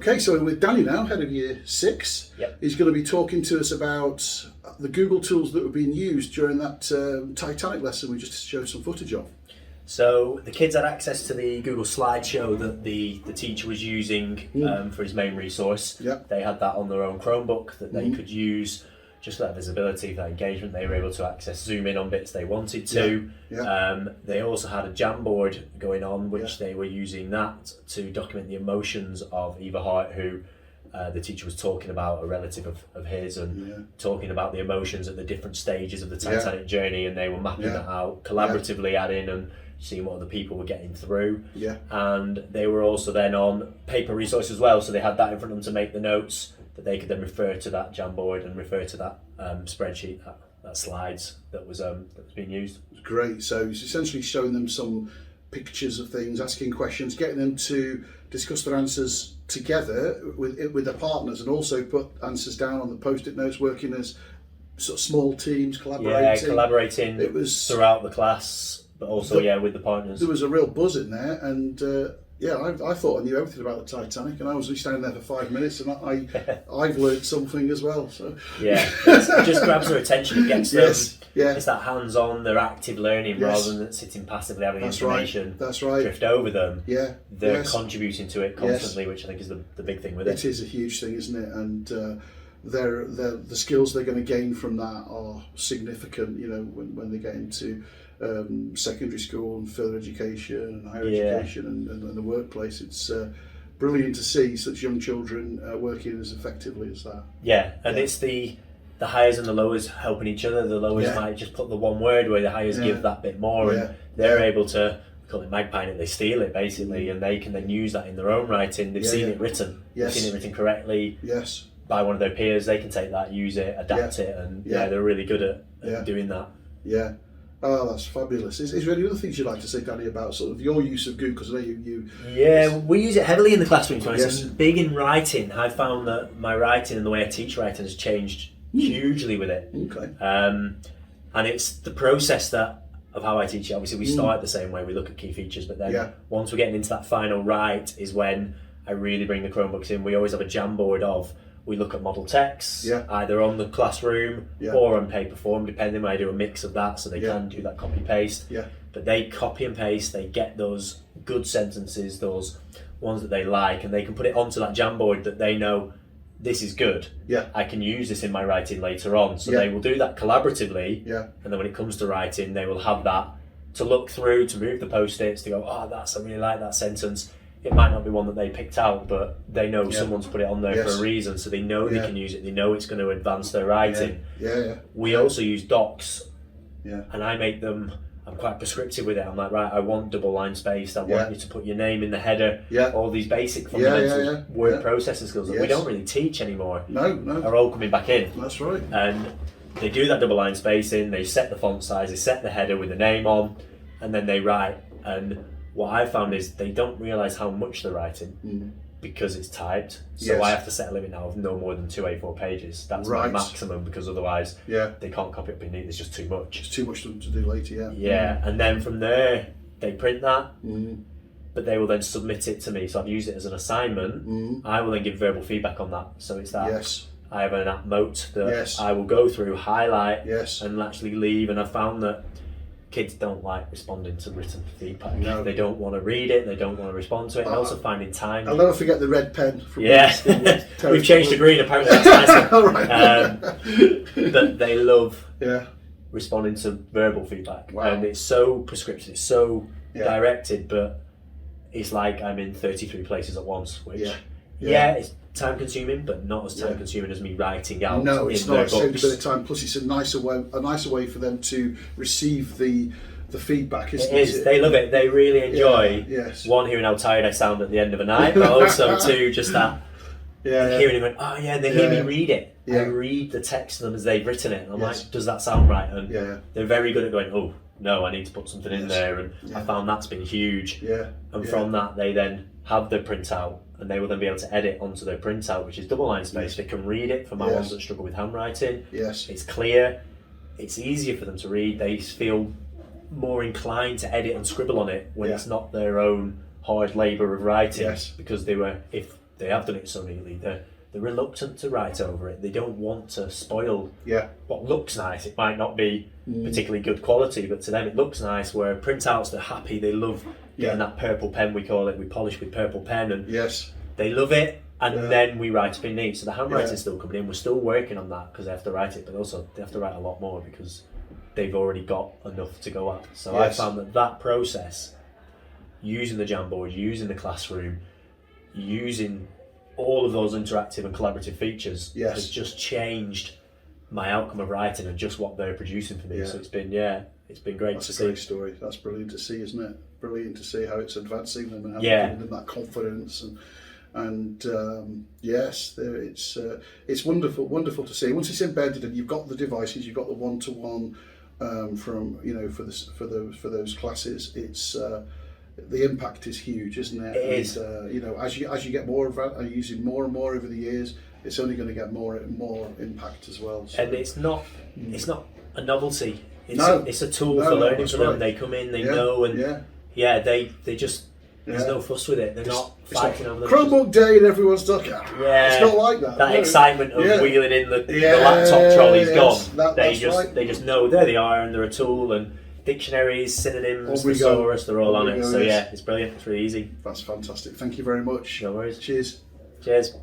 Okay, so we're with Danny now, head of Year 6. Yep. He's going to be talking to us about the Google tools that were being used during that Titanic lesson we just showed some footage of. So the kids had access to the Google slideshow that the teacher was using for his main resource. Yep. They had that on their own Chromebook that they could use just for that visibility, for that engagement. They were able to zoom in on bits they wanted to. Yeah. They also had a Jamboard going on, which they were using that to document the emotions of Eva Hart, who the teacher was talking about, a relative of his, and talking about the emotions at the different stages of the Titanic journey, and they were mapping that out collaboratively, adding and seeing what other people were getting through. Yeah. And they were also then on paper resource as well, so they had that in front of them to make the notes that they could then refer to that Jamboard and refer to that spreadsheet, that slides that was being used. Great. So it's essentially showing them some pictures of things, asking questions, getting them to discuss their answers together with their partners, and also put answers down on the post-it notes, working as sort of small teams, collaborating. Yeah, collaborating. It was throughout the class, but also with the partners. There was a real buzz in there, and I thought I knew everything about the Titanic, and I was only standing there for 5 minutes, and I've learned something as well. So yeah, it just grabs their attention. It gets them. Yeah. It's that hands-on, they're active learning rather than sitting passively having information drift over them. Yeah, they're contributing to it constantly, which I think is the big thing with it. It is a huge thing, isn't it? And the skills they're going to gain from that are significant. You know, when they get into secondary school and further education and higher education and the workplace, it's brilliant to see such young children working as effectively as that. Yeah, and it's the highers and the lowers helping each other. The lowers might just put the one word where the highers give that bit more, and they're able to, we call it magpieing it, they steal it basically, and they can then use that in their own writing. They've seen it written, they've seen it written correctly by one of their peers. They can take that, use it, adapt it, and they're really good at doing that. Yeah. Oh, that's fabulous. Is there any other things you'd like to say, Danny, about sort of your use of Google? Because I know you... Yeah, we use it heavily in the classroom. It's big in writing. I found that my writing and the way I teach writing has changed hugely with it. Okay. And it's the process of how I teach it. Obviously, we start the same way. We look at key features, but then once we're getting into that final write is when I really bring the Chromebooks in. We always have a Jamboard we look at model texts, either on the classroom or on paper form, depending. I do a mix of that, so they can do that copy paste. Yeah. But they copy and paste, they get those good sentences, those ones that they like, and they can put it onto that Jamboard that they know this is good. Yeah. I can use this in my writing later on. So they will do that collaboratively. Yeah. And then when it comes to writing, they will have that to look through, to move the post-its, to go, I really like that sentence. It might not be one that they picked out, but they know someone's put it on there for a reason, so they know they can use it. They know it's going to advance their writing. We also use docs, and I make them. I'm quite prescriptive with it. I'm like, right, I want double line spaced. I want you to put your name in the header. All these basic fundamental word processing skills that we don't really teach anymore. No. Are all coming back in. That's right. And they do that double line spacing. They set the font size. They set the header with the name on, and then they write. And what I found is they don't realise how much they're writing because it's typed. So I have to set a limit now of no more than 2 A4 pages. That's my maximum, because otherwise they can't copy it up in neat. There's just too much. It's too much for them to do later, and then from there they print that, but they will then submit it to me. So I've used it as an assignment. I will then give verbal feedback on that. So it's that I have an app note that I will go through, highlight, and actually leave. And I've found that kids don't like responding to written feedback. No. They don't want to read it, they don't want to respond to it, and also finding time. I'll never forget the red pen from we've changed to green, apparently that's nicer. Right. But they love responding to verbal feedback. And it's so prescriptive, it's so directed, but it's like I'm in 33 places at once, which it's time consuming, but not as time consuming as me writing out. No, it's not. It saves books. a bit of time. Plus, it's a nicer way for them to receive the feedback. Isn't it? They love it. They really enjoy. One, hearing how tired I sound at the end of a night, but also two, just that hearing them going, and they hear me read it. I read the text to them as they've written it, and I'm like, does that sound right? And they're very good at going, oh no, I need to put something in there, and I found that's been huge. And from that, they then have their printout, and they will then be able to edit onto their printout, which is double line space. They can read it for my ones that struggle with handwriting. It's clear, it's easier for them to read. They feel more inclined to edit and scribble on it when it's not their own hard labour of writing, because if they have done it so neatly. They're reluctant to write over it. They don't want to spoil what looks nice. It might not be particularly good quality, but to them it looks nice. Where printouts, they're happy. They love getting that purple pen, we call it. We polish with purple pen, and they love it. And then we write up in neat. So the handwriting's still coming in. We're still working on that because they have to write it, but also they have to write a lot more because they've already got enough to go at. So I found that process, using the Jamboard, using the classroom, using all of those interactive and collaborative features has just changed my outcome of writing and just what they're producing for me. So it's been great to see. That's a great story. That's brilliant to see, isn't it? Brilliant to see how it's advancing them and having them that confidence and yes, it's wonderful to see. Once it's embedded and you've got the devices, you've got the one-to-one from for those classes. It's the impact is huge, isn't it? It is. As you get more of that, and using more and more over the years, it's only going to get more impact as well. So. And it's not a novelty. It's a tool for learning for them. Right. They come in, they know, and they just. There's no fuss with it. They're not fighting over them. Chromebook day and everyone's talking. It's not like that. That excitement of wheeling in the laptop trolley's gone. They just know there they are and they're a tool, and dictionaries, synonyms, thesaurus, they're all on it. So it's brilliant. It's really easy. That's fantastic. Thank you very much. No worries. Cheers. Cheers.